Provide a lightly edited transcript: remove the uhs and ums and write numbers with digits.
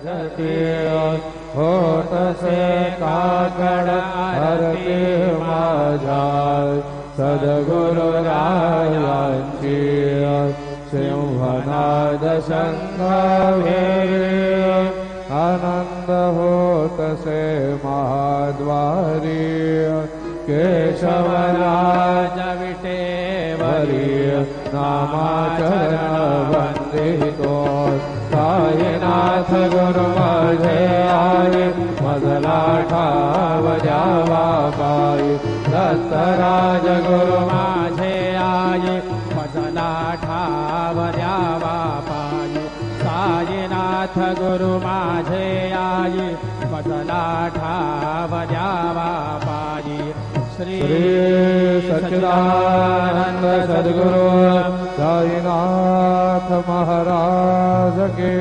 आरती होत से काकड आरती माझ्या सद्गुरुरायांची सिंहनाद संघावेरी आनंद होत से महाद्वारी केशवराज विटेवरी नामाचरण वंदितो साईनाथ गुरु माझे आये मजला ठाव द्यावा पायी दत्तराज गुरु माझे आये मजला ठाव द्यावा पायी साईनाथ गुरु माझे आये मजला ठाव द्यावा पायी श्री सच्चिदानंद सद्गुरु साईनाथ महाराज के